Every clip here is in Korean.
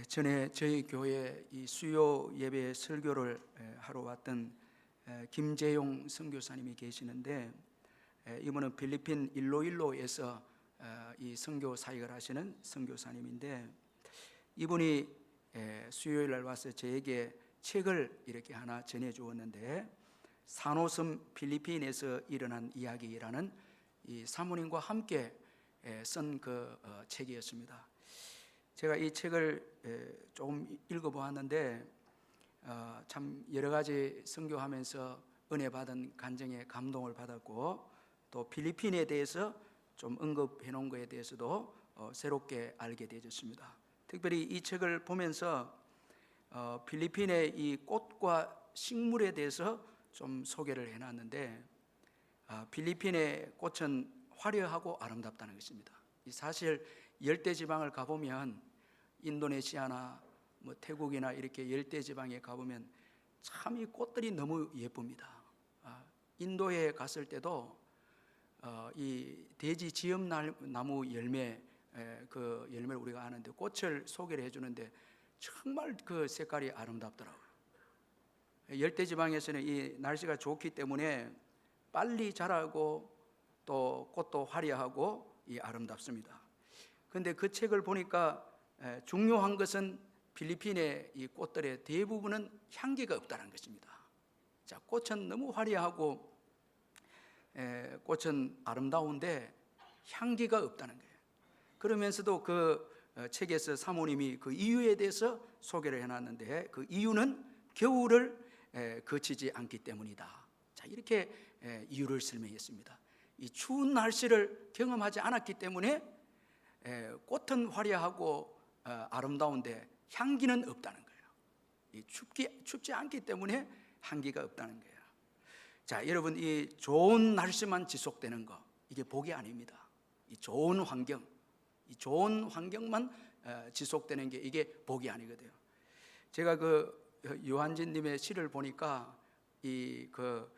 전에 저희 교회 이 수요 예배 설교를 하러 왔던 김재용 선교사님이 계시는데, 이분은 필리핀 일로일로에서 이 선교 사역을 하시는 선교사님인데, 이분이 수요일 날 와서 저에게 책을 이렇게 하나 전해 주었는데, 산호섬 필리핀에서 일어난 이야기라는 이 사모님과 함께 쓴 그 책이었습니다. 제가 이 책을 조금 읽어보았는데 참 여러 가지 선교하면서 은혜 받은 간증에 감동을 받았고, 또 필리핀에 대해서 좀 언급해 놓은 것에 대해서도 새롭게 알게 되었습니다. 특별히 이 책을 보면서 필리핀의 이 꽃과 식물에 대해서 좀 소개를 해놨는데, 필리핀의 꽃은 화려하고 아름답다는 것입니다. 사실 열대지방을 가보면 인도네시아나 태국이나 이렇게 열대지방에 가보면 참 이 꽃들이 너무 예쁩니다. 인도에 갔을 때도 이 대지 지엄나무 열매, 그 열매를 우리가 아는데 꽃을 소개를 해주는데 정말 그 색깔이 아름답더라고요. 열대지방에서는 이 날씨가 좋기 때문에 빨리 자라고 또 꽃도 화려하고 아름답습니다. 그런데 그 책을 보니까 중요한 것은 필리핀의 이 꽃들의 대부분은 향기가 없다는 것입니다. 자, 꽃은 너무 화려하고 꽃은 아름다운데 향기가 없다는 거예요. 그러면서도 그 책에서 사모님이 그 이유에 대해서 소개를 해놨는데, 그 이유는 겨울을 거치지 않기 때문이다. 자, 이렇게 이유를 설명했습니다. 이 추운 날씨를 경험하지 않았기 때문에 꽃은 화려하고 아름다운데 향기는 없다는 거예요. 이 춥지 않기 때문에 향기가 없다는 거예요. 자, 여러분, 이 좋은 날씨만 지속되는 거, 이게 복이 아닙니다. 이 좋은 환경만 지속되는 게 이게 복이 아니거든요. 제가 그 요한진님의 시를 보니까 이 그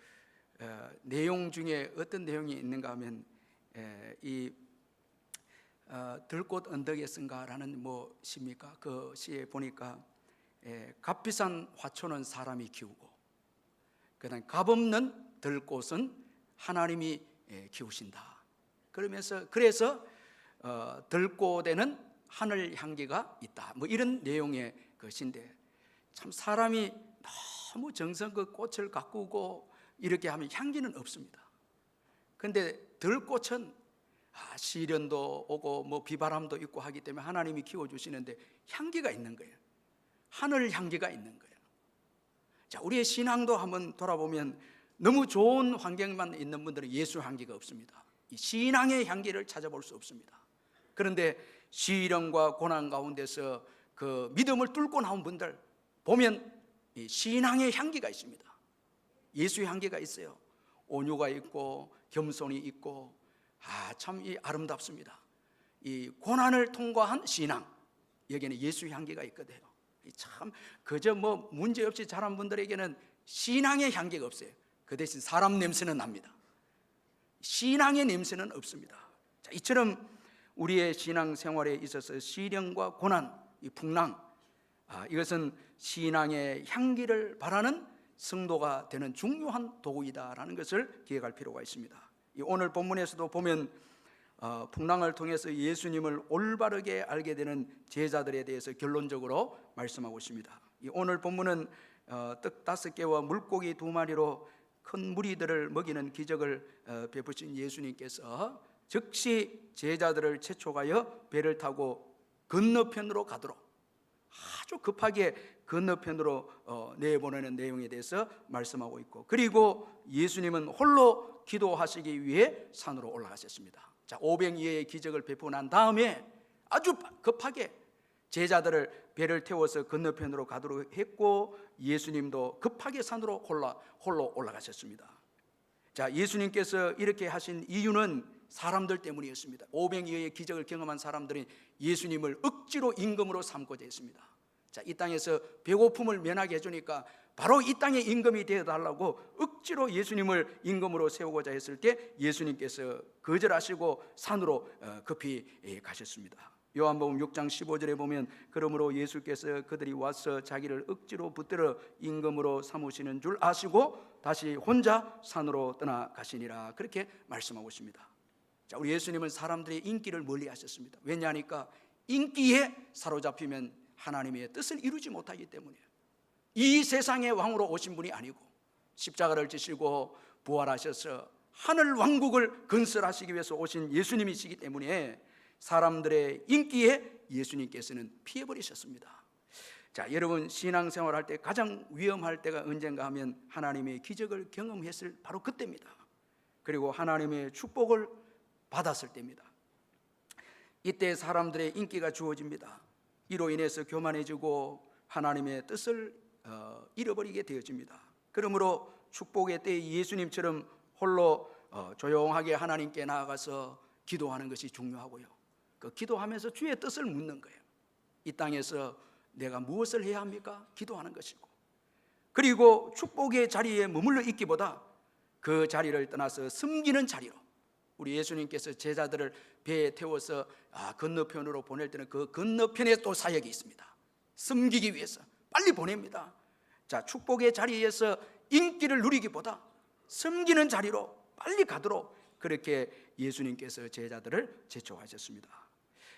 내용 중에 어떤 내용이 있는가 하면 이 들꽃 언덕에 쓴가라는 시입니까? 그 시에 보니까 값비싼 화초는 사람이 키우고, 그다음 값없는 들꽃은 하나님이 키우신다. 그래서 들꽃에는 하늘 향기가 있다. 이런 내용의 것인데, 참 사람이 너무 정성껏 꽃을 가꾸고 이렇게 하면 향기는 없습니다. 그런데 들꽃은 시련도 오고 비바람도 있고 하기 때문에 하나님이 키워주시는데 향기가 있는 거예요. 하늘 향기가 있는 거예요. 자, 우리의 신앙도 한번 돌아보면 너무 좋은 환경만 있는 분들은 예수 향기가 없습니다. 이 신앙의 향기를 찾아볼 수 없습니다. 그런데 시련과 고난 가운데서 그 믿음을 뚫고 나온 분들 보면 이 신앙의 향기가 있습니다. 예수의 향기가 있어요. 온유가 있고 겸손이 있고 참 아름답습니다. 이 고난을 통과한 신앙, 여기에는 예수의 향기가 있거든요. 참 그저 문제 없이 자란 분들에게는 신앙의 향기가 없어요. 그 대신 사람 냄새는 납니다. 신앙의 냄새는 없습니다. 자, 이처럼 우리의 신앙 생활에 있어서 시련과 고난, 이 풍랑, 이것은 신앙의 향기를 바라는 성도가 되는 중요한 도구이다라는 것을 기억할 필요가 있습니다. 오늘 본문에서도 보면 풍랑을 통해서 예수님을 올바르게 알게 되는 제자들에 대해서 결론적으로 말씀하고 있습니다. 오늘 본문은 떡 5개와 물고기 2마리로 큰 무리들을 먹이는 기적을 베푸신 예수님께서 즉시 제자들을 채촉하여 배를 타고 건너편으로 가도록 아주 급하게 건너편으로 내보내는 내용에 대해서 말씀하고 있고, 그리고 예수님은 홀로 기도하시기 위해 산으로 올라가셨습니다. 자, 오병이어의 기적을 베푸고 난 다음에 아주 급하게 제자들을 배를 태워서 건너편으로 가도록 했고, 예수님도 급하게 산으로 홀로 올라가셨습니다. 자, 예수님께서 이렇게 하신 이유는 사람들 때문이었습니다. 오병이어의 기적을 경험한 사람들이 예수님을 억지로 임금으로 삼고자 했습니다. 자, 이 땅에서 배고픔을 면하게 해주니까 바로 이 땅의 임금이 되어달라고 억지로 예수님을 임금으로 세우고자 했을 때 예수님께서 거절하시고 산으로 급히 가셨습니다. 요한복음 6장 15절에 보면 그러므로 예수께서 그들이 와서 자기를 억지로 붙들어 임금으로 삼으시는 줄 아시고 다시 혼자 산으로 떠나가시니라, 그렇게 말씀하고 있습니다. 자, 우리 예수님은 사람들의 인기를 멀리 하셨습니다. 왜냐하니까 인기에 사로잡히면 하나님의 뜻을 이루지 못하기 때문이에요. 이 세상의 왕으로 오신 분이 아니고 십자가를 지시고 부활하셔서 하늘 왕국을 건설하시기 위해서 오신 예수님이시기 때문에 사람들의 인기에 예수님께서는 피해버리셨습니다. 자, 여러분 신앙생활 할 때 가장 위험할 때가 언젠가 하면 하나님의 기적을 경험했을 바로 그때입니다. 그리고 하나님의 축복을 받았을 때입니다. 이때 사람들의 인기가 주어집니다. 이로 인해서 교만해지고 하나님의 뜻을 잃어버리게 되어집니다. 그러므로 축복의 때에 예수님처럼 홀로 조용하게 하나님께 나아가서 기도하는 것이 중요하고요. 그 기도하면서 주의 뜻을 묻는 거예요. 이 땅에서 내가 무엇을 해야 합니까? 기도하는 것이고, 그리고 축복의 자리에 머물러 있기보다 그 자리를 떠나서 섬기는 자리로, 우리 예수님께서 제자들을 배에 태워서 건너편으로 보낼 때는 그 건너편에 또 사역이 있습니다. 섬기기 위해서 빨리 보냅니다. 자, 축복의 자리에서 인기를 누리기보다 섬기는 자리로 빨리 가도록 그렇게 예수님께서 제자들을 재촉하셨습니다.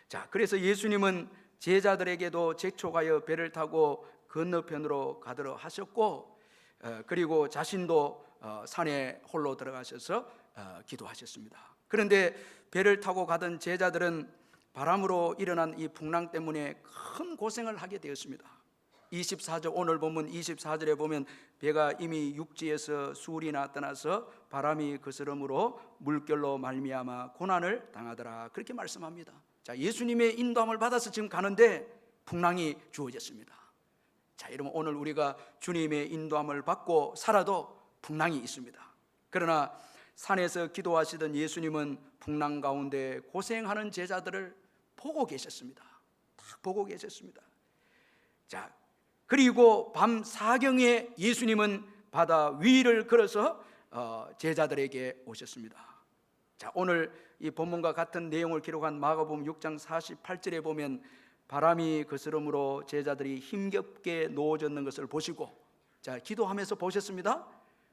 자, 그래서 예수님은 제자들에게도 재촉하여 배를 타고 건너편으로 가도록 하셨고, 그리고 자신도 산에 홀로 들어가셔서 기도하셨습니다. 그런데 배를 타고 가던 제자들은 바람으로 일어난 이 풍랑 때문에 큰 고생을 하게 되었습니다. 24절, 오늘 본문 24절에 보면 배가 이미 육지에서 수울이나 떠나서 바람이 그스름으로 물결로 말미암아 고난을 당하더라, 그렇게 말씀합니다. 자, 예수님의 인도함을 받아서 지금 가는데 풍랑이 주어졌습니다. 자, 여러분 오늘 우리가 주님의 인도함을 받고 살아도 풍랑이 있습니다. 그러나 산에서 기도하시던 예수님은 풍랑 가운데 고생하는 제자들을 보고 계셨습니다. 다 보고 계셨습니다. 자, 그리고 밤 사경에 예수님은 바다 위를 걸어서 제자들에게 오셨습니다. 자, 오늘 이 본문과 같은 내용을 기록한 마가복음 6장 48절에 보면 바람이 그스름으로 제자들이 힘겹게 누워졌는 것을 보시고, 자, 기도하면서 보셨습니다.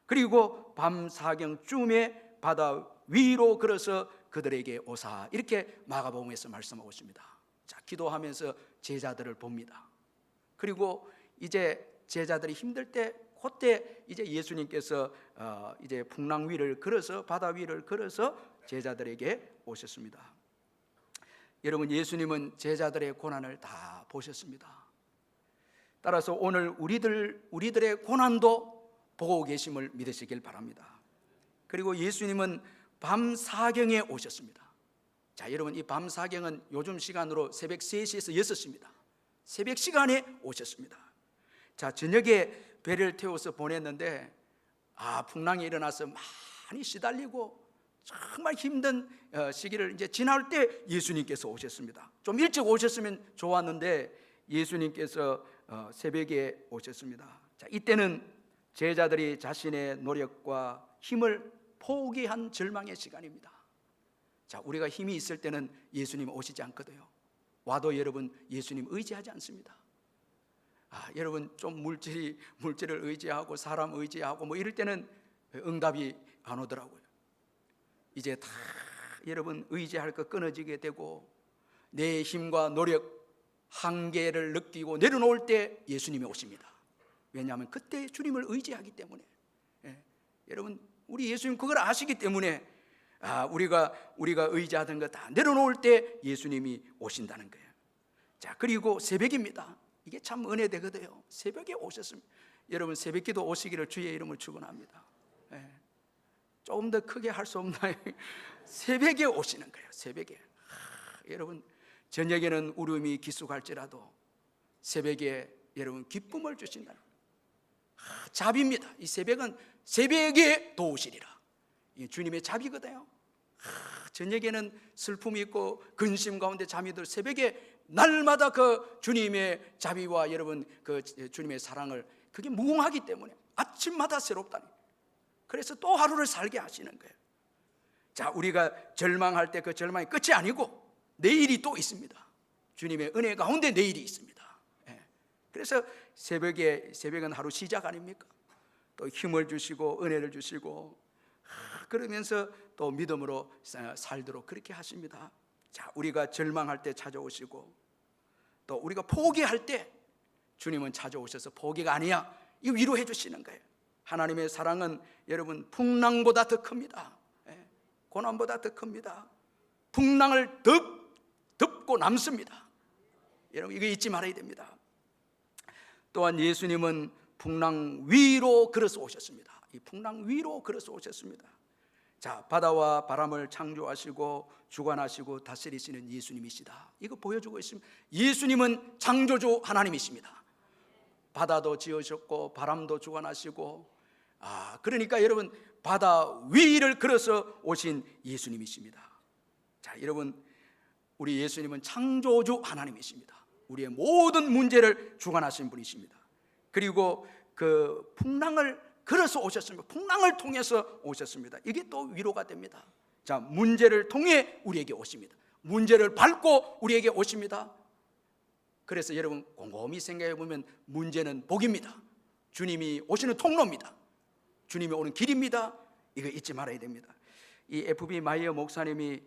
그리고 밤 사경쯤에 바다 위로 걸어서 그들에게 오사, 이렇게 마가복음에서 말씀하고 있습니다. 자, 기도하면서 제자들을 봅니다. 그리고 이제 제자들이 힘들 때 그때 이제 예수님께서 이제 풍랑 위를 걸어서 바다 위를 걸어서 제자들에게 오셨습니다. 여러분, 예수님은 제자들의 고난을 다 보셨습니다. 따라서 오늘 우리들의 고난도 보고 계심을 믿으시길 바랍니다. 그리고 예수님은 밤 사경에 오셨습니다. 자, 여러분 이 밤 사경은 요즘 시간으로 새벽 3시에서 6시입니다. 새벽 시간에 오셨습니다. 자, 저녁에 배를 태워서 보냈는데 풍랑이 일어나서 많이 시달리고 정말 힘든 시기를 이제 지날 때 예수님께서 오셨습니다. 좀 일찍 오셨으면 좋았는데 예수님께서 새벽에 오셨습니다. 자, 이때는 제자들이 자신의 노력과 힘을 포기한 절망의 시간입니다. 자, 우리가 힘이 있을 때는 예수님 오시지 않거든요. 와도 여러분 예수님 의지하지 않습니다. 여러분 좀 물질을 의지하고 사람 의지하고 뭐 이럴 때는 응답이 안 오더라고요. 이제 다 여러분 의지할 거 끊어지게 되고 내 힘과 노력 한계를 느끼고 내려놓을 때 예수님이 오십니다. 왜냐하면 그때 주님을 의지하기 때문에. 여러분 우리 예수님 그걸 아시기 때문에 우리가 의지하던 거 다 내려놓을 때 예수님이 오신다는 거예요. 자, 그리고 새벽입니다. 이게 참 은혜되거든요. 새벽에 오셨습니다. 여러분 새벽기도 오시기를 주의 이름을 축원합니다. 조금 더 크게 할 수 없나요? 새벽에 오시는 거예요. 새벽에. 여러분 저녁에는 울음이 기숙할지라도 새벽에 여러분 기쁨을 주신다는 자비입니다. 이 새벽은 새벽에 도우시리라. 이게 주님의 자비거든요. 저녁에는 슬픔이 있고 근심 가운데 잠이 들 새벽에 날마다 그 주님의 자비와 여러분 그 주님의 사랑을 그게 무궁하기 때문에 아침마다 새롭다니. 그래서 또 하루를 살게 하시는 거예요. 자, 우리가 절망할 때 그 절망이 끝이 아니고 내일이 또 있습니다. 주님의 은혜 가운데 내일이 있습니다. 그래서 새벽은 하루 시작 아닙니까? 또 힘을 주시고 은혜를 주시고 그러면서 또 믿음으로 살도록 그렇게 하십니다. 자, 우리가 절망할 때 찾아오시고 또 우리가 포기할 때 주님은 찾아오셔서 포기가 아니야, 이 위로해 주시는 거예요. 하나님의 사랑은 여러분 풍랑보다 더 큽니다. 고난보다 더 큽니다. 풍랑을 덮고 남습니다. 여러분 이거 잊지 말아야 됩니다. 또한 예수님은 풍랑 위로 걸어서 오셨습니다. 이 풍랑 위로 걸어서 오셨습니다. 자, 바다와 바람을 창조하시고 주관하시고 다스리시는 예수님이시다. 이거 보여주고 있습니다. 예수님은 창조주 하나님이십니다. 바다도 지으셨고 바람도 주관하시고, 그러니까 여러분 바다 위를 걸어서 오신 예수님이십니다. 자, 여러분 우리 예수님은 창조주 하나님이십니다. 우리의 모든 문제를 주관하신 분이십니다. 그리고 그 풍랑을 걸어서 오셨습니다. 풍랑을 통해서 오셨습니다. 이게 또 위로가 됩니다. 자, 문제를 통해 우리에게 오십니다. 문제를 밟고 우리에게 오십니다. 그래서 여러분 곰곰이 생각해 보면 문제는 복입니다. 주님이 오시는 통로입니다. 주님이 오는 길입니다. 이거 잊지 말아야 됩니다. 이 F.B. 마이어 목사님이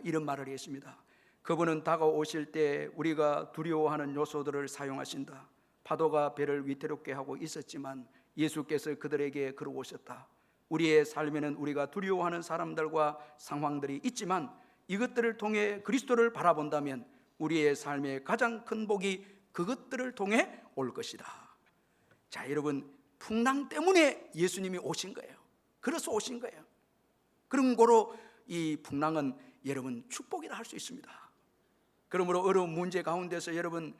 이런 말을 했습니다. 그분은 다가오실 때 우리가 두려워하는 요소들을 사용하신다. 파도가 배를 위태롭게 하고 있었지만 예수께서 그들에게 걸어오셨다. 우리의 삶에는 우리가 두려워하는 사람들과 상황들이 있지만 이것들을 통해 그리스도를 바라본다면 우리의 삶의 가장 큰 복이 그것들을 통해 올 것이다. 자, 여러분 풍랑 때문에 예수님이 오신 거예요. 그래서 오신 거예요. 그런 거로 이 풍랑은 여러분 축복이라 할 수 있습니다. 그러므로 어려운 문제 가운데서 여러분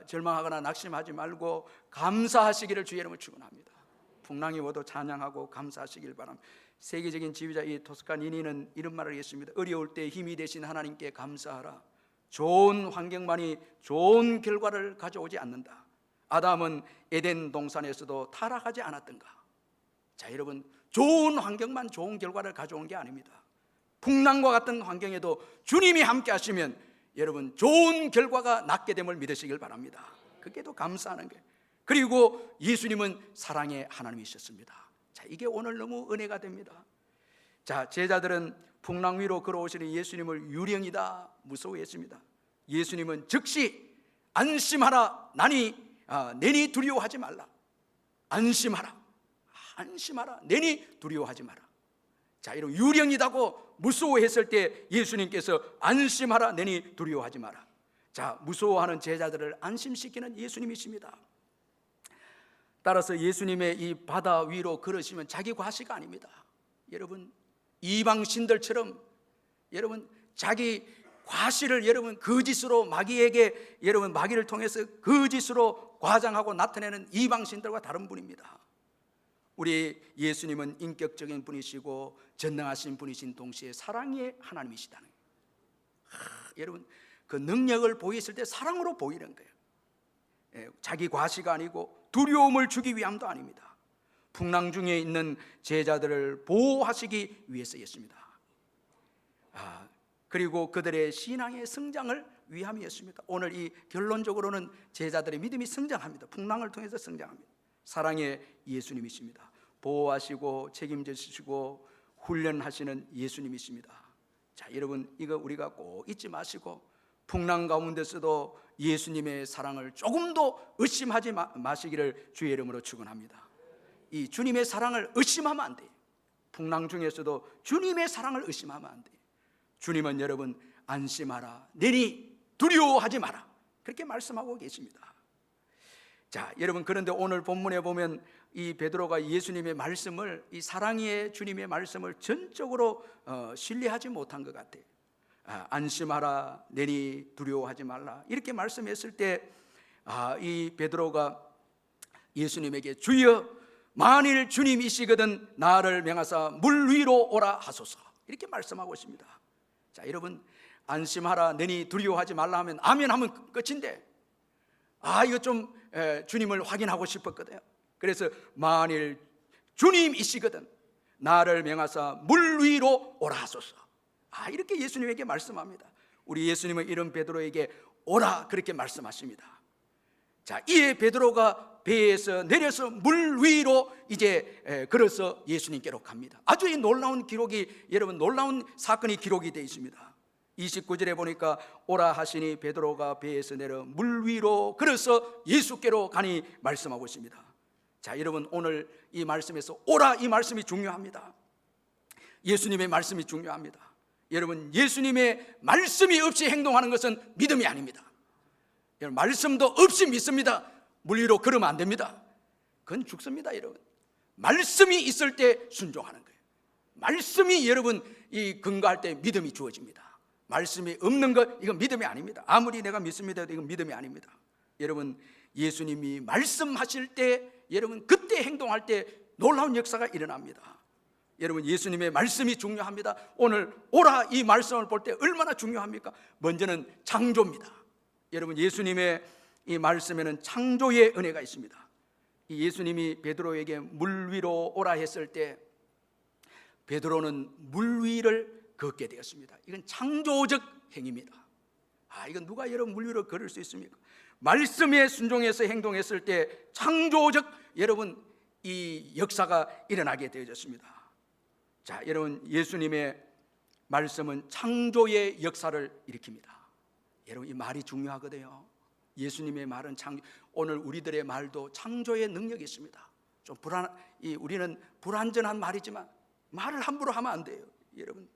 절망하거나 낙심하지 말고 감사하시기를 주의 이름으로 축원합니다. 풍랑이 와도 찬양하고 감사하시길 바랍니다. 세계적인 지휘자 이 토스카니니는 이런 말을 했습니다. 어려울 때 힘이 되신 하나님께 감사하라. 좋은 환경만이 좋은 결과를 가져오지 않는다. 아담은 에덴 동산에서도 타락하지 않았던가. 자, 여러분 좋은 환경만 좋은 결과를 가져온 게 아닙니다. 풍랑과 같은 환경에도 주님이 함께 하시면 여러분 좋은 결과가 낫게 됨을 믿으시길 바랍니다. 그게 더 감사하는 거예요. 그리고 예수님은 사랑의 하나님이셨습니다. 자, 이게 오늘 너무 은혜가 됩니다. 자, 제자들은 풍랑 위로 걸어오시는 예수님을 유령이다 무서워했습니다. 예수님은 즉시 안심하라 내니 두려워하지 말라. 안심하라 내니 두려워하지 마라. 자, 이런 유령이다고 무서워했을 때 예수님께서 안심하라 내니 두려워하지 마라. 자, 무서워하는 제자들을 안심시키는 예수님이십니다. 따라서 예수님의 이 바다 위로 걸으시면 자기 과시가 아닙니다. 여러분 이방 신들처럼 여러분 자기 과시를 여러분 거짓으로 마귀에게 여러분 마귀를 통해서 거짓으로 과장하고 나타내는 이방 신들과 다른 분입니다. 우리 예수님은 인격적인 분이시고 전능하신 분이신 동시에 사랑의 하나님이시다는 거예요. 여러분 그 능력을 보이실 때 사랑으로 보이는 거예요. 자기 과시가 아니고 두려움을 주기 위함도 아닙니다. 풍랑 중에 있는 제자들을 보호하시기 위해서였습니다. 그리고 그들의 신앙의 성장을 위함이었습니다. 오늘 이 결론적으로는 제자들의 믿음이 성장합니다. 풍랑을 통해서 성장합니다. 사랑의 예수님이십니다. 보호하시고 책임져 주시고 훈련하시는 예수님이십니다. 자, 여러분 이거 우리가 꼭 잊지 마시고 풍랑 가운데서도 예수님의 사랑을 조금도 의심하지 마시기를 주의 이름으로 축원합니다. 이 주님의 사랑을 의심하면 안 돼요. 풍랑 중에서도 주님의 사랑을 의심하면 안 돼요. 주님은 여러분 안심하라 내니 두려워하지 마라 그렇게 말씀하고 계십니다. 자, 여러분 그런데 오늘 본문에 보면 이 베드로가 예수님의 말씀을 이 사랑의 주님의 말씀을 전적으로 신뢰하지 못한 것 같아요. 안심하라 내니 두려워하지 말라 이렇게 말씀했을 때 이 베드로가 예수님에게 주여 만일 주님이시거든 나를 명하사 물 위로 오라 하소서 이렇게 말씀하고 있습니다. 자, 여러분 안심하라 내니 두려워하지 말라 하면 아멘 하면 끝인데 이거 좀 주님을 확인하고 싶었거든요. 그래서 만일 주님이시거든 나를 명하사 물 위로 오라 하소서 이렇게 예수님에게 말씀합니다. 우리 예수님은 이런 베드로에게 오라 그렇게 말씀하십니다. 자, 이에 베드로가 배에서 내려서 물 위로 이제 걸어서 예수님께로 갑니다. 아주 이 놀라운 기록이, 여러분, 놀라운 사건이 기록이 되어 있습니다. 29절에 보니까 오라 하시니 베드로가 배에서 내려 물 위로 걸어서 예수께로 가니 말씀하고 있습니다. 자, 여러분, 오늘 이 말씀에서 오라, 이 말씀이 중요합니다. 예수님의 말씀이 중요합니다. 여러분, 예수님의 말씀이 없이 행동하는 것은 믿음이 아닙니다. 여러분, 말씀도 없이 믿습니다. 물 위로 걸으면 안 됩니다. 그건 죽습니다. 여러분, 말씀이 있을 때 순종하는 거예요. 말씀이 여러분 이 근거할 때 믿음이 주어집니다. 말씀이 없는 것, 이건 믿음이 아닙니다. 아무리 내가 믿습니다 해도 이건 믿음이 아닙니다. 여러분, 예수님이 말씀하실 때, 여러분 그때 행동할 때 놀라운 역사가 일어납니다. 여러분, 예수님의 말씀이 중요합니다. 오늘 오라 이 말씀을 볼 때 얼마나 중요합니까? 먼저는 창조입니다. 여러분, 예수님의 이 말씀에는 창조의 은혜가 있습니다. 이 예수님이 베드로에게 물 위로 오라 했을 때 베드로는 물 위를 걷게 되었습니다. 이건 창조적 행위입니다. 이건 누가 여러분 물 위로 걸을 수 있습니까? 말씀에 순종해서 행동했을 때 창조적 여러분 이 역사가 일어나게 되어졌습니다. 자, 여러분, 예수님의 말씀은 창조의 역사를 일으킵니다. 여러분, 이 말이 중요하거든요. 예수님의 말은 오늘 우리들의 말도 창조의 능력이 있습니다. 좀 우리는 불완전한 말이지만 말을 함부로 하면 안 돼요. 여러분,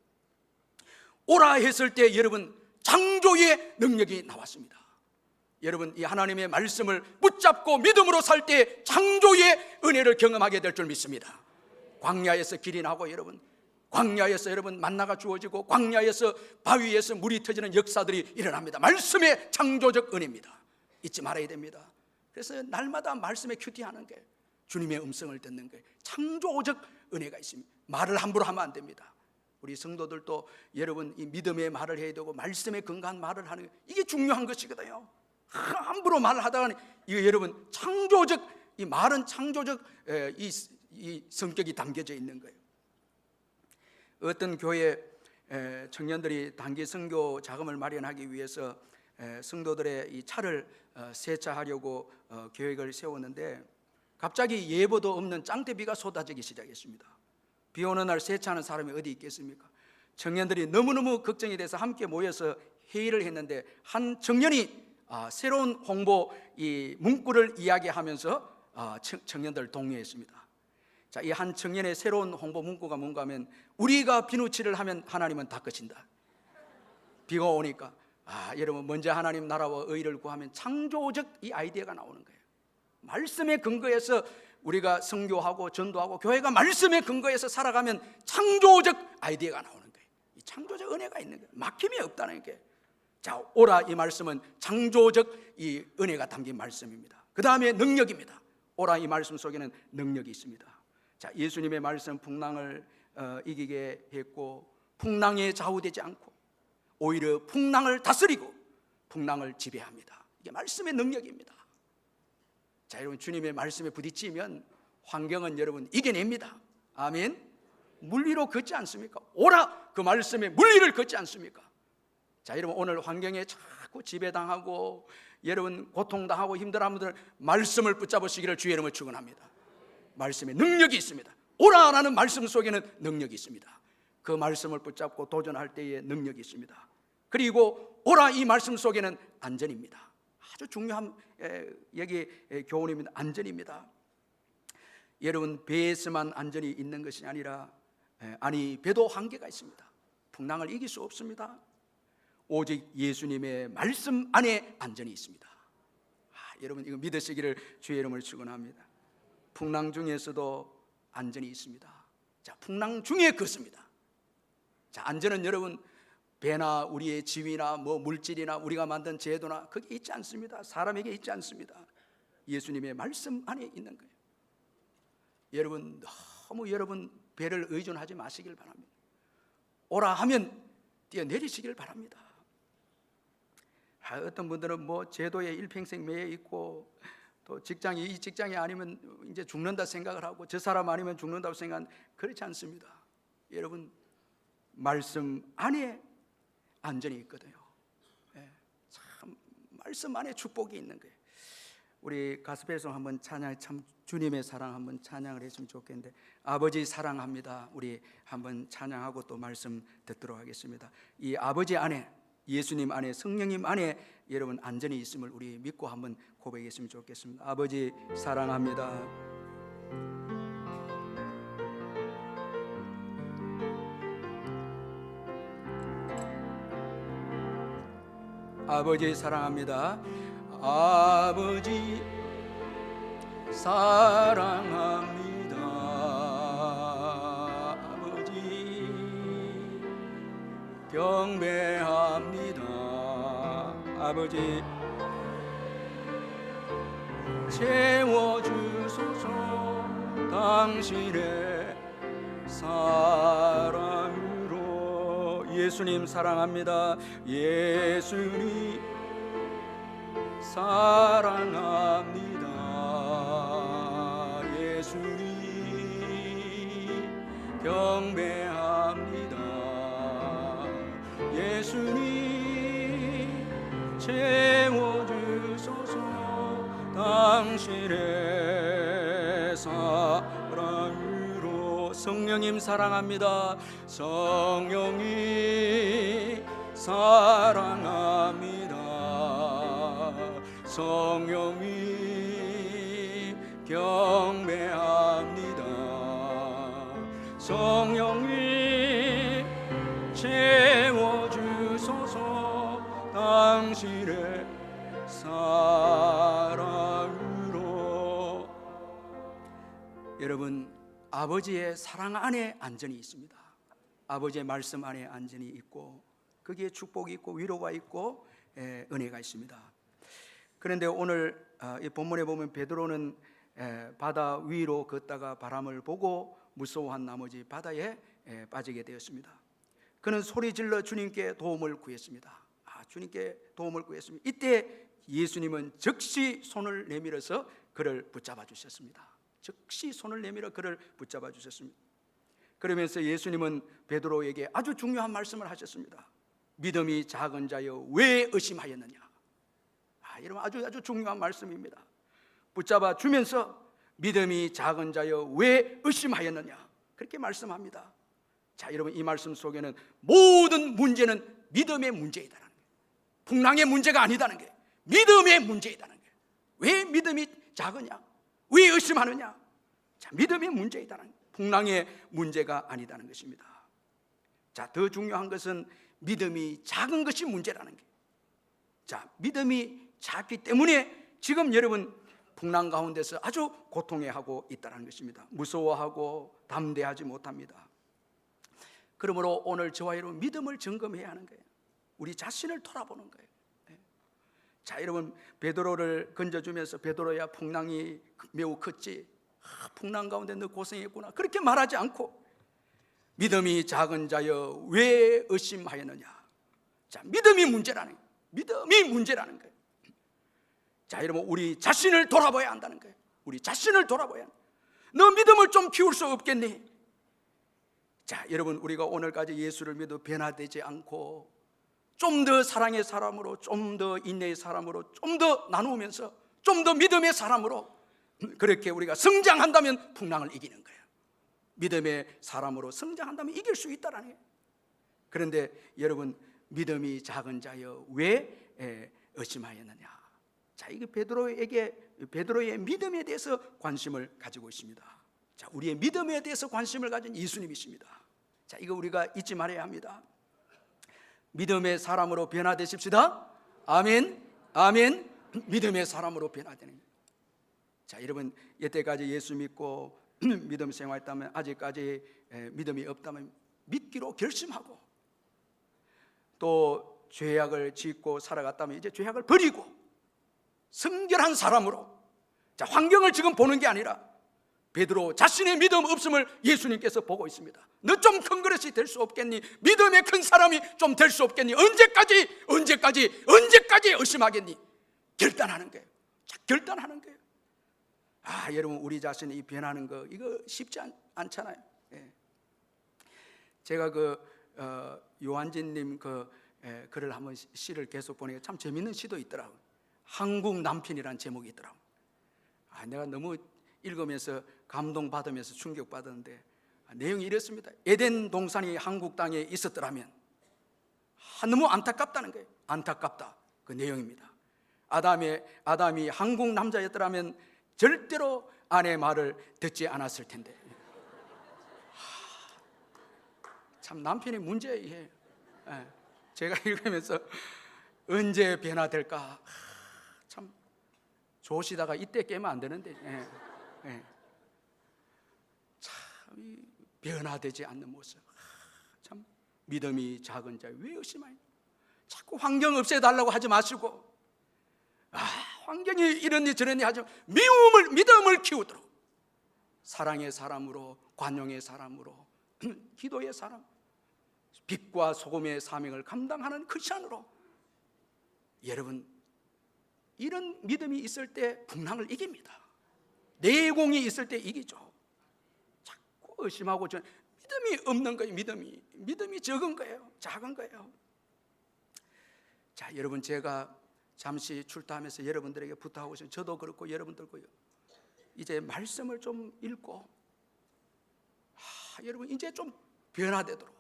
오라 했을 때 여러분 창조의 능력이 나왔습니다. 여러분, 이 하나님의 말씀을 붙잡고 믿음으로 살 때 창조의 은혜를 경험하게 될 줄 믿습니다. 광야에서 길이 나고, 여러분 광야에서 여러분 만나가 주어지고, 광야에서 바위에서 물이 터지는 역사들이 일어납니다. 말씀의 창조적 은혜입니다. 잊지 말아야 됩니다. 그래서 날마다 말씀에 큐티하는 게, 주님의 음성을 듣는 게 창조적 은혜가 있습니다. 말을 함부로 하면 안 됩니다. 우리 성도들도 여러분 이 믿음의 말을 해야 되고 말씀에 근거한 말을 하는 게, 이게 중요한 것이거든요. 함부로 말하다가 이거 여러분 창조적, 이 말은 창조적 이 성격이 담겨져 있는 거예요. 어떤 교회 청년들이 단기 선교 자금을 마련하기 위해서 성도들의 이 차를 세차하려고 계획을 세웠는데, 갑자기 예보도 없는 짱대비가 쏟아지기 시작했습니다. 비 오는 날 세차하는 사람이 어디 있겠습니까? 청년들이 너무너무 걱정이 돼서 함께 모여서 회의를 했는데, 한 청년이 새로운 홍보 이 문구를 이야기하면서 청년들을 독려했습니다. 자, 이 한 청년의 새로운 홍보 문구가 뭔가 하면, 우리가 비누칠을 하면 하나님은 닦으신다. 비가 오니까 여러분, 먼저 하나님 나라와 의를 구하면 창조적 이 아이디어가 나오는 거예요. 말씀에 근거해서 우리가 선교하고 전도하고 교회가 말씀에 근거해서 살아가면 창조적 아이디어가 나오는 거예요. 이 창조적 은혜가 있는 거예요. 막힘이 없다는 게. 자, 오라 이 말씀은 창조적 이 은혜가 담긴 말씀입니다. 그 다음에 능력입니다. 오라 이 말씀 속에는 능력이 있습니다. 자, 예수님의 말씀 풍랑을 이기게 했고, 풍랑에 좌우되지 않고 오히려 풍랑을 다스리고 풍랑을 지배합니다. 이게 말씀의 능력입니다. 자, 여러분, 주님의 말씀에 부딪히면 환경은 여러분 이겨냅니다. 아멘. 물 위로 걷지 않습니까? 오라 그 말씀에 물 위를 걷지 않습니까? 자, 여러분, 오늘 환경에 자꾸 지배당하고 여러분 고통당하고 힘들어하는 분들은 말씀을 붙잡으시기를 주의 이름으로 축원합니다. 말씀에 능력이 있습니다. 오라라는 말씀 속에는 능력이 있습니다. 그 말씀을 붙잡고 도전할 때에 능력이 있습니다. 그리고 오라 이 말씀 속에는 안전입니다. 아주 중요한 여기 교훈입니다. 안전입니다. 여러분, 배에서만 안전이 있는 것이 아니라 배도 한계가 있습니다. 풍랑을 이길 수 없습니다. 오직 예수님의 말씀 안에 안전이 있습니다. 여러분, 이거 믿으시기를 주의 이름으로 축원합니다. 풍랑 중에서도 안전이 있습니다. 자, 풍랑 중에 걷습니다. 자, 안전은 여러분 배나 우리의 지위나 물질이나 우리가 만든 제도나 거기 있지 않습니다. 사람에게 있지 않습니다. 예수님의 말씀 안에 있는 거예요. 여러분, 너무 여러분 배를 의존하지 마시길 바랍니다. 오라 하면 뛰어내리시길 바랍니다. 어떤 분들은 제도에 일평생 매여 있고, 또 이 직장이 아니면 이제 죽는다 생각을 하고, 저 사람 아니면 죽는다고 생각하는, 그렇지 않습니다. 여러분, 말씀 안에 안전이 있거든요. 참 말씀 안에 축복이 있는 거예요. 우리 가스펠송 한번 찬양, 참 주님의 사랑 한번 찬양을 했으면 좋겠는데, 아버지 사랑합니다. 우리 한번 찬양하고 또 말씀 듣도록 하겠습니다. 이 아버지 안에, 예수님 안에, 성령님 안에 여러분 안전히 있음을 우리 믿고 한번 고백했으면 좋겠습니다. 아버지 사랑합니다. 아버지 사랑합니다. 아버지 사랑합니다. 아버지 경배합니다. 아버지 채워주소서. 당신의 사랑으로. 예수님 사랑합니다. 예수님 사랑합니다. 예수님 경배합니다. 예수님 채워주소서. 당신의 사랑으로. 성령님 사랑합니다. 성령님 사랑합니다. 성령님 경배합니다. 성령님 채워주소서. 당신의 사랑으로. 여러분, 아버지의 사랑 안에 안전이 있습니다. 아버지의 말씀 안에 안전이 있고, 거기에 축복이 있고 위로가 있고 은혜가 있습니다. 그런데 오늘 이 본문에 보면 베드로는 바다 위로 걷다가 바람을 보고 무서워한 나머지 바다에 빠지게 되었습니다. 그는 소리질러 주님께 도움을 구했습니다. 주님께 도움을 구했습니다. 이때 예수님은 즉시 손을 내밀어서 그를 붙잡아 주셨습니다. 즉시 손을 내밀어 그를 붙잡아 주셨습니다. 그러면서 예수님은 베드로에게 아주 중요한 말씀을 하셨습니다. 믿음이 작은 자여 왜 의심하였느냐. 이런 아주 중요한 말씀입니다. 붙잡아 주면서 믿음이 작은 자여 왜 의심하였느냐, 그렇게 말씀합니다. 자, 여러분, 이 말씀 속에는 모든 문제는 믿음의 문제이다라는 거예요. 풍랑의 문제가 아니다는 거예요. 믿음의 문제이다는 거예요. 왜 믿음이 작으냐, 왜 의심하느냐. 자, 믿음의 문제이다는 거예요. 풍랑의 문제가 아니다는 것입니다. 자, 더 중요한 것은 믿음이 작은 것이 문제라는 거예요. 자, 믿음이 작기 때문에 지금 여러분 풍랑 가운데서 아주 고통해하고 있다는 것입니다. 무서워하고 담대하지 못합니다. 그러므로 오늘 저와 여러분 믿음을 점검해야 하는 거예요. 우리 자신을 돌아보는 거예요. 자, 여러분, 베드로를 건져주면서 베드로야 풍랑이 매우 컸지, 풍랑 가운데 너 고생했구나, 그렇게 말하지 않고 믿음이 작은 자여 왜 의심하였느냐. 자, 믿음이 문제라는 거예요. 믿음이 문제라는 거예요. 자, 여러분, 우리 자신을 돌아봐야 한다는 거예요. 우리 자신을 돌아봐야 한다. 너 믿음을 좀 키울 수 없겠니? 자, 여러분, 우리가 오늘까지 예수를 믿어 변화되지 않고 좀 더 사랑의 사람으로, 좀 더 인내의 사람으로, 좀 더 나누면서 좀 더 믿음의 사람으로 그렇게 우리가 성장한다면 풍랑을 이기는 거예요. 믿음의 사람으로 성장한다면 이길 수 있다라는 거예요. 그런데 여러분, 믿음이 작은 자여 왜 의심하였느냐. 자, 이게 베드로의 믿음에 대해서 관심을 가지고 있습니다. 자, 우리의 믿음에 대해서 관심을 가진 예수님이십니다. 자, 이거 우리가 잊지 말아야 합니다. 믿음의 사람으로 변화되십시다. 아멘, 아멘. 믿음의 사람으로 변화되는 거예요. 자, 여러분, 여태까지 예수 믿고 믿음 생활했다면, 아직까지 믿음이 없다면 믿기로 결심하고, 또 죄악을 짓고 살아갔다면 이제 죄악을 버리고 성결한 사람으로. 자, 환경을 지금 보는 게 아니라 베드로 자신의 믿음 없음을 예수님께서 보고 있습니다. 너 좀 큰 그릇이 될 수 없겠니? 믿음의 큰 사람이 좀 될 수 없겠니? 언제까지 의심하겠니? 결단하는 거예요. 자, 결단하는 거예요. 여러분, 우리 자신이 변하는 거 이거 쉽지 않잖아요. 제가 요한진님 글을 한번 시를 계속 보니까 참 재밌는 시도 있더라고요. 한국 남편이라는 제목이 있더라고. 내가 너무 읽으면서 감동받으면서 충격받았는데 내용이 이랬습니다. 에덴 동산이 한국 땅에 있었더라면, 너무 안타깝다는 거예요. 안타깝다, 그 내용입니다. 아담이 한국 남자였더라면 절대로 아내의 말을 듣지 않았을 텐데. 참 남편이 문제예요. 제가 읽으면서 언제 변화될까, 참 좋으시다가 이때 깨면 안 되는데, 참 변화되지 않는 모습, 참 믿음이 작은 자 왜 의심하냐. 자꾸 환경 없애달라고 하지 마시고, 환경이 이러니 저러니 하지 믿음을 키우도록 사랑의 사람으로, 관용의 사람으로, 기도의 사람, 빛과 소금의 사명을 감당하는 크리스천으로, 여러분 이런 믿음이 있을 때 풍랑을 이깁니다. 내공이 있을 때 이기죠. 자꾸 의심하고 믿음이 없는 거예요. 믿음이 적은 거예요. 작은 거예요. 자, 여러분, 제가 잠시 출타하면서 여러분들에게 부탁하고 싶어요. 저도 그렇고 여러분들고요, 이제 말씀을 좀 읽고 여러분 이제 좀 변화되도록,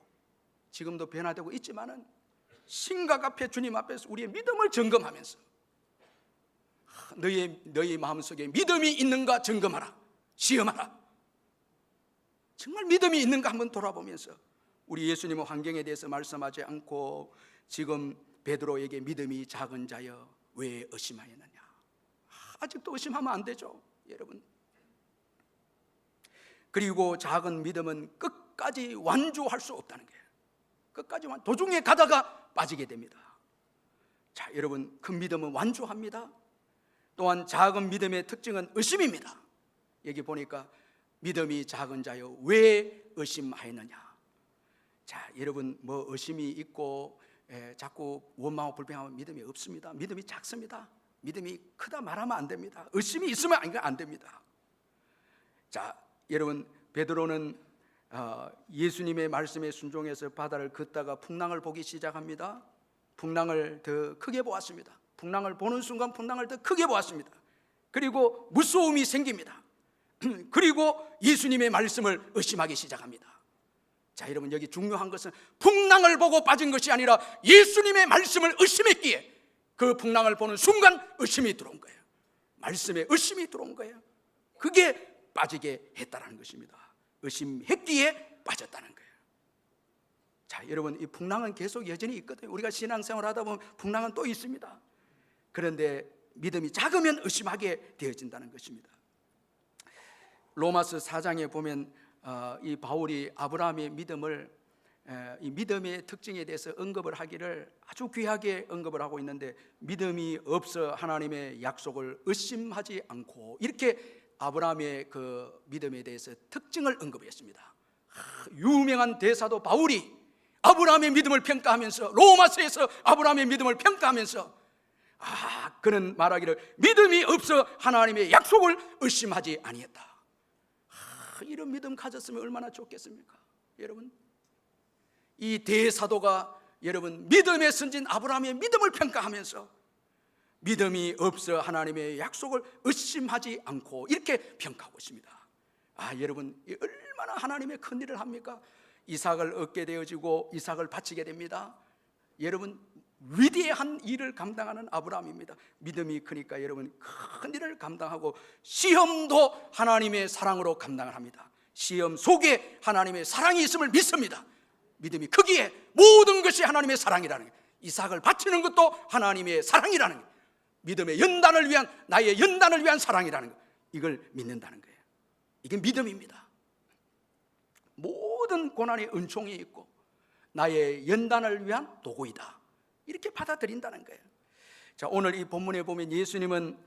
지금도 변화되고 있지만은 신각 앞에, 주님 앞에서 우리의 믿음을 점검하면서 너희 마음속에 믿음이 있는가 점검하라, 시험하라. 정말 믿음이 있는가 한번 돌아보면서, 우리 예수님은 환경에 대해서 말씀하지 않고 지금 베드로에게 믿음이 작은 자여 왜 의심하였느냐. 아직도 의심하면 안 되죠, 여러분. 그리고 작은 믿음은 끝까지 완주할 수 없다는 거예요. 끝까지 도중에 가다가 빠지게 됩니다. 자, 여러분, 큰 믿음은 완주합니다. 또한 작은 믿음의 특징은 의심입니다. 여기 보니까 믿음이 작은 자여 왜 의심하였느냐. 자, 여러분, 뭐 의심이 있고 자꾸 원망하고 불평하면 믿음이 없습니다. 믿음이 작습니다. 믿음이 크다 말하면 안 됩니다. 의심이 있으면 안 됩니다. 자, 여러분, 베드로는 예수님의 말씀에 순종해서 바다를 걷다가 풍랑을 보기 시작합니다. 풍랑을 더 크게 보았습니다. 풍랑을 보는 순간 풍랑을 더 크게 보았습니다. 그리고 무서움이 생깁니다. 그리고 예수님의 말씀을 의심하기 시작합니다. 자, 여러분, 여기 중요한 것은 풍랑을 보고 빠진 것이 아니라 예수님의 말씀을 의심했기에 그 풍랑을 보는 순간 의심이 들어온 거예요. 말씀에 의심이 들어온 거예요. 그게 빠지게 했다는 것입니다. 의심했기에 빠졌다는 거예요. 자, 여러분, 이 풍랑은 계속 여전히 있거든요. 우리가 신앙생활 하다 보면 풍랑은 또 있습니다. 그런데 믿음이 작으면 의심하게 되어진다는 것입니다. 로마서 4장에 보면 이 바울이 아브라함의 믿음을, 이 믿음의 특징에 대해서 언급을 하기를 아주 귀하게 언급을 하고 있는데, 믿음이 없어 하나님의 약속을 의심하지 않고, 이렇게 아브라함의 그 믿음에 대해서 특징을 언급했습니다. 유명한 대사도 바울이 아브라함의 믿음을 평가하면서, 로마서에서 아브라함의 믿음을 평가하면서 그는 말하기를 믿음이 없어 하나님의 약속을 의심하지 아니했다. 이런 믿음 가졌으면 얼마나 좋겠습니까, 여러분? 이 대사도가 여러분 믿음의 선진 아브라함의 믿음을 평가하면서 믿음이 없어 하나님의 약속을 의심하지 않고 이렇게 평가하고 있습니다. 여러분, 얼마나 하나님의 큰 일을 합니까? 이삭을 얻게 되어지고 이삭을 바치게 됩니다. 여러분, 위대한 일을 감당하는 아브라함입니다. 믿음이 크니까 여러분 큰 일을 감당하고, 시험도 하나님의 사랑으로 감당을 합니다. 시험 속에 하나님의 사랑이 있음을 믿습니다. 믿음이 크기에 모든 것이 하나님의 사랑이라는 거예요. 이삭을 바치는 것도 하나님의 사랑이라는 거예요. 믿음의 연단을 위한, 나의 연단을 위한 사랑이라는 거, 이걸 믿는다는 거예요. 이게 믿음입니다. 모든 고난의 은총이 있고 나의 연단을 위한 도구이다, 이렇게 받아들인다는 거예요. 자, 오늘 이 본문에 보면 예수님은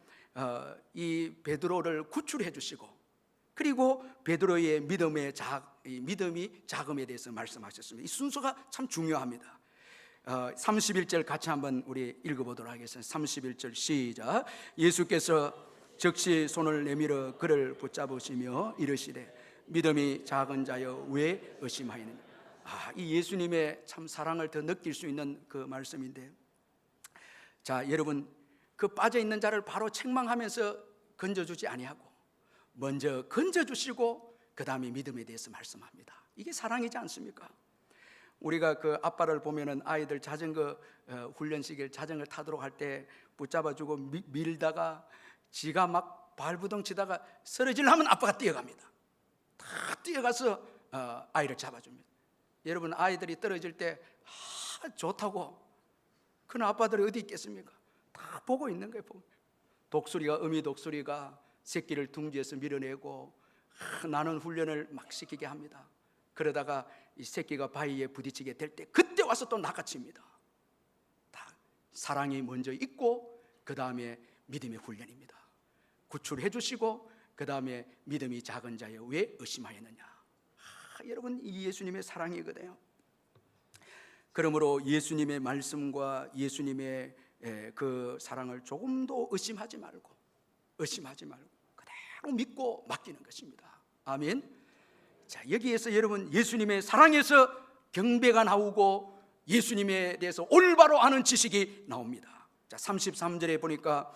이 베드로를 구출해 주시고, 그리고 베드로의 믿음이 작음에 대해서 말씀하셨습니다. 이 순서가 참 중요합니다. 31절 같이 한번 우리 읽어보도록 하겠습니다. 31절 시작. 예수께서 즉시 손을 내밀어 그를 붙잡으시며 이르시되 믿음이 작은 자여 왜 의심하였느냐. 이 예수님의 참 사랑을 더 느낄 수 있는 그 말씀인데, 자, 여러분, 그 빠져 있는 자를 바로 책망하면서 건져주지 아니하고 먼저 건져주시고 그 다음에 믿음에 대해서 말씀합니다. 이게 사랑이지 않습니까? 우리가 그 아빠를 보면은 아이들 자전거 훈련시킬 자전거 타도록 할 때 붙잡아주고 밀다가 지가 막 발부동 치다가 쓰러지려면 아빠가 뛰어갑니다. 다 뛰어가서 아이를 잡아줍니다. 여러분, 아이들이 떨어질 때 좋다고 그런 아빠들이 어디 있겠습니까? 다 보고 있는 거예요. 독수리가, 어미 독수리가 새끼를 둥지에서 밀어내고 나는 훈련을 막 시키게 합니다. 그러다가 이 새끼가 바위에 부딪히게 될 때 그때 와서 또 낚아칩니다. 다 사랑이 먼저 있고 그 다음에 믿음의 훈련입니다. 구출해 주시고 그 다음에 믿음이 작은 자여 왜 의심하였느냐. 여러분, 이 예수님의 사랑이거든요. 그러므로 예수님의 말씀과 예수님의 그 사랑을 조금도 의심하지 말고 그대로 믿고 맡기는 것입니다. 아멘. 자, 여기에서 여러분, 예수님의 사랑에서 경배가 나오고 예수님에 대해서 올바로 아는 지식이 나옵니다. 자, 33절에 보니까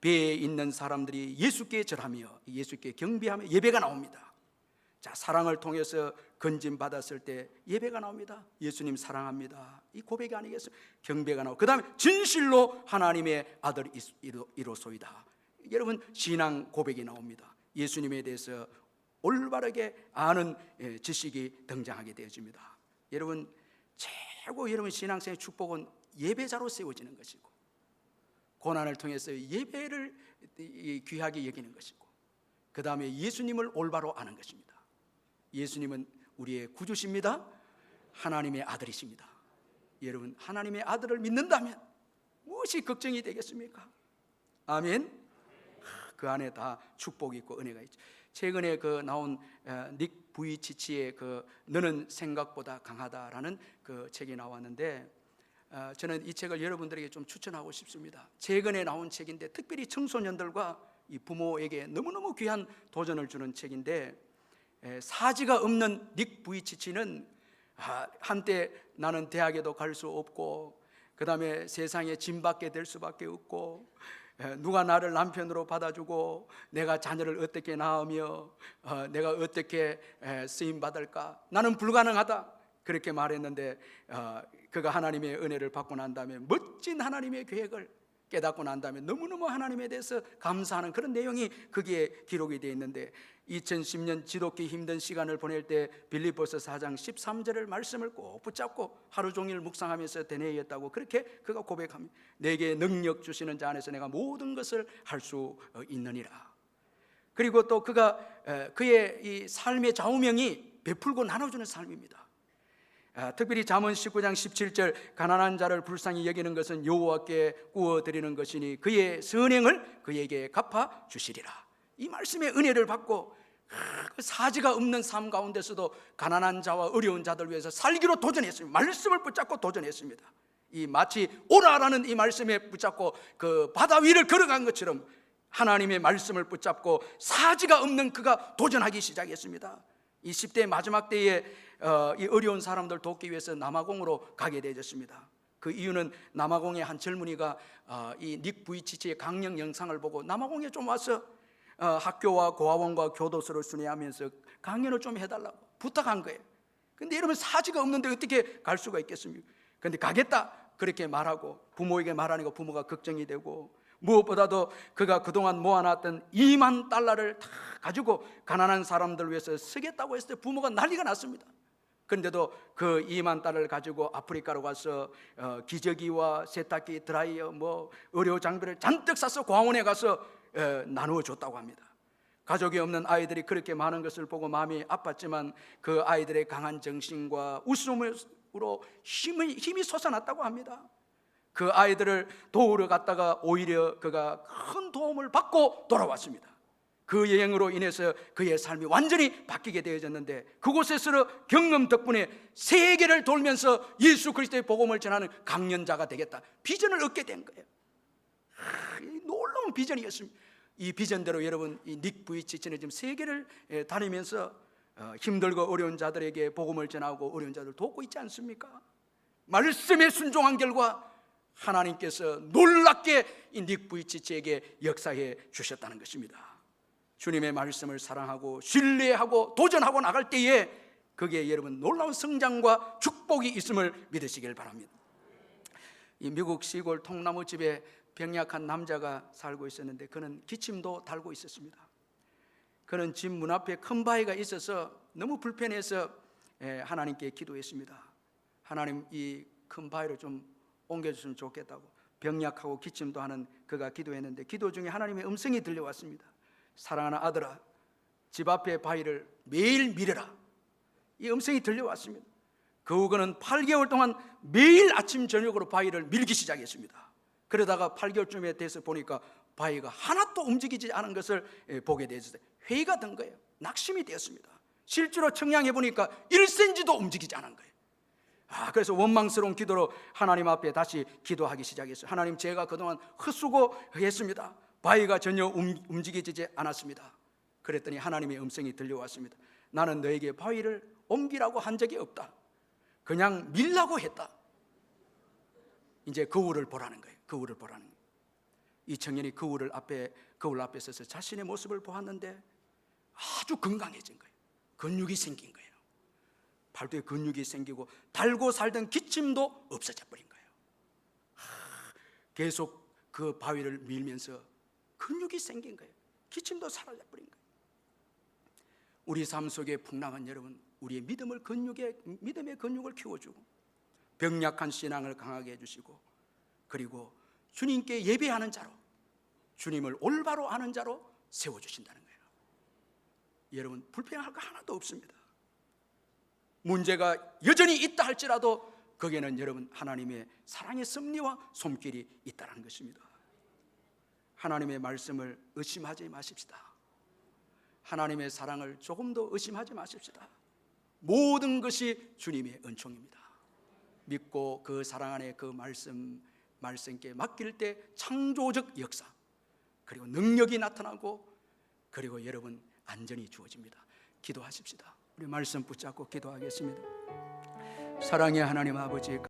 배에 있는 사람들이 예수께 절하며 예수께 경배하며 예배가 나옵니다. 자, 사랑을 통해서 건진 받았을 때 예배가 나옵니다. 예수님 사랑합니다. 이 고백이 아니겠어요? 경배가 나오고 그 다음에 진실로 하나님의 아들이로소이다. 여러분, 신앙 고백이 나옵니다. 예수님에 대해서 올바르게 아는 지식이 등장하게 되어집니다. 여러분, 최고 여러분 신앙생의 축복은 예배자로 세워지는 것이고 고난을 통해서 예배를 귀하게 여기는 것이고 그 다음에 예수님을 올바로 아는 것입니다. 예수님은 우리의 구주십니다. 하나님의 아들이십니다. 여러분, 하나님의 아들을 믿는다면 무엇이 걱정이 되겠습니까? 아멘. 그 안에 다 축복이 있고 은혜가 있죠. 최근에 그 나온 닉 부이치치의 그 너는 생각보다 강하다라는 그 책이 나왔는데 저는 이 책을 여러분들에게 좀 추천하고 싶습니다. 최근에 나온 책인데 특별히 청소년들과 이 부모에게 너무너무 귀한 도전을 주는 책인데 사지가 없는 닉 부이치치는 한때 나는 대학에도 갈 수 없고 그 다음에 세상에 짐받게 될 수밖에 없고 누가 나를 남편으로 받아주고 내가 자녀를 어떻게 낳으며 내가 어떻게 쓰임받을까, 나는 불가능하다 그렇게 말했는데 그가 하나님의 은혜를 받고 난 다음에 멋진 하나님의 계획을 깨닫고 난 다음에 너무너무 하나님에 대해서 감사하는 그런 내용이 거기에 기록이 되어 있는데 2010년 지독히 힘든 시간을 보낼 때 빌립보서 4장 13절의 말씀을 꼭 붙잡고 하루 종일 묵상하면서 되뇌었다고 그렇게 그가 고백합니다. 내게 능력 주시는 자 안에서 내가 모든 것을 할 수 있느니라. 그리고 또 그가 그의 이 삶의 좌우명이 베풀고 나눠주는 삶입니다. 특별히 잠언 19장 17절 가난한 자를 불쌍히 여기는 것은 여호와께 구워드리는 것이니 그의 선행을 그에게 갚아 주시리라. 이 말씀의 은혜를 받고 그 사지가 없는 삶 가운데서도 가난한 자와 어려운 자들 위해서 살기로 도전했습니다. 말씀을 붙잡고 도전했습니다. 이 마치 오라라는 이 말씀에 붙잡고 그 바다 위를 걸어간 것처럼 하나님의 말씀을 붙잡고 사지가 없는 그가 도전하기 시작했습니다. 이 10대 마지막 때에 이 어려운 사람들 돕기 위해서 남아공으로 가게 되었습니다. 그 이유는 남아공의 한 젊은이가 이 닉 부이치치의 강령 영상을 보고 남아공에 좀 와서 학교와 고아원과 교도소를 순회하면서 강연을 좀 해달라고 부탁한 거예요. 근데 여러분, 사지가 없는데 어떻게 갈 수가 있겠습니까? 근데 가겠다 그렇게 말하고 부모에게 말하니까 부모가 걱정이 되고 무엇보다도 그가 그동안 모아놨던 2만 달러를 다 가지고 가난한 사람들 위해서 쓰겠다고 했을 때 부모가 난리가 났습니다. 그런데도 그 2만 달러를 가지고 아프리카로 가서 기저귀와 세탁기, 드라이어, 의료 장비를 잔뜩 사서 고아원에 가서 나누어 줬다고 합니다. 가족이 없는 아이들이 그렇게 많은 것을 보고 마음이 아팠지만 그 아이들의 강한 정신과 웃음으로 힘이 솟아났다고 합니다. 그 아이들을 도우러 갔다가 오히려 그가 큰 도움을 받고 돌아왔습니다. 그 여행으로 인해서 그의 삶이 완전히 바뀌게 되어졌는데 그곳에서 경험 덕분에 세계를 돌면서 예수 그리스도의 복음을 전하는 강연자가 되겠다 비전을 얻게 된 거예요. 놀라운 비전이었습니다. 이 비전대로 여러분, 이 닉 부이치치는 지금 세계를 다니면서 힘들고 어려운 자들에게 복음을 전하고 어려운 자들 돕고 있지 않습니까? 말씀에 순종한 결과 하나님께서 놀랍게 이 닉 부이치치에게 역사해 주셨다는 것입니다. 주님의 말씀을 사랑하고 신뢰하고 도전하고 나갈 때에 거기에 여러분 놀라운 성장과 축복이 있음을 믿으시길 바랍니다. 이 미국 시골 통나무집에 병약한 남자가 살고 있었는데 그는 기침도 달고 있었습니다. 그는 집 문 앞에 큰 바위가 있어서 너무 불편해서 하나님께 기도했습니다. 하나님, 이 큰 바위를 좀 옮겨주시면 좋겠다고 병약하고 기침도 하는 그가 기도했는데 기도 중에 하나님의 음성이 들려왔습니다. 사랑하는 아들아, 집 앞에 바위를 매일 밀어라. 이 음성이 들려왔습니다. 그 후 그는 8개월 동안 매일 아침 저녁으로 바위를 밀기 시작했습니다. 그러다가 8개월쯤에 돼서 보니까 바위가 하나도 움직이지 않은 것을 보게 되었어요. 회의가 된 거예요. 낙심이 되었습니다. 실제로 청량해 보니까 1cm도 움직이지 않은 거예요. 그래서 원망스러운 기도로 하나님 앞에 다시 기도하기 시작했어요. 하나님, 제가 그동안 헛수고했습니다. 바위가 전혀 움직이지 않았습니다. 그랬더니 하나님의 음성이 들려왔습니다. 나는 너에게 바위를 옮기라고 한 적이 없다. 그냥 밀라고 했다. 이제 거울을 보라는 거예요. 거울을 보라는 거예요. 이 청년이 거울 앞에 서서 자신의 모습을 보았는데 아주 건강해진 거예요. 근육이 생긴 거예요. 팔도에 근육이 생기고 달고 살던 기침도 없어져 버린 거예요. 계속 그 바위를 밀면서 근육이 생긴 거예요. 기침도 사라져 버린 거예요. 우리 삶 속에 풍랑한 여러분, 우리의 믿음의 근육을 키워주고 병약한 신앙을 강하게 해주시고 그리고 주님께 예배하는 자로, 주님을 올바로 아는 자로 세워주신다는 거예요. 여러분, 불평할 거 하나도 없습니다. 문제가 여전히 있다 할지라도 거기에는 여러분 하나님의 사랑의 섭리와 손길이 있다는 것입니다. 하나님의 말씀을 의심하지 마십시다. 하나님의 사랑을 조금도 의심하지 마십시다. 모든 것이 주님의 은총입니다. 믿고 그 사랑 안에 그 말씀께 맡길 때 창조적 역사 그리고 능력이 나타나고 그리고 여러분 안전이 주어집니다. 기도하십시다. 우리 말씀 붙잡고 기도하겠습니다. 사랑의 하나님 아버지,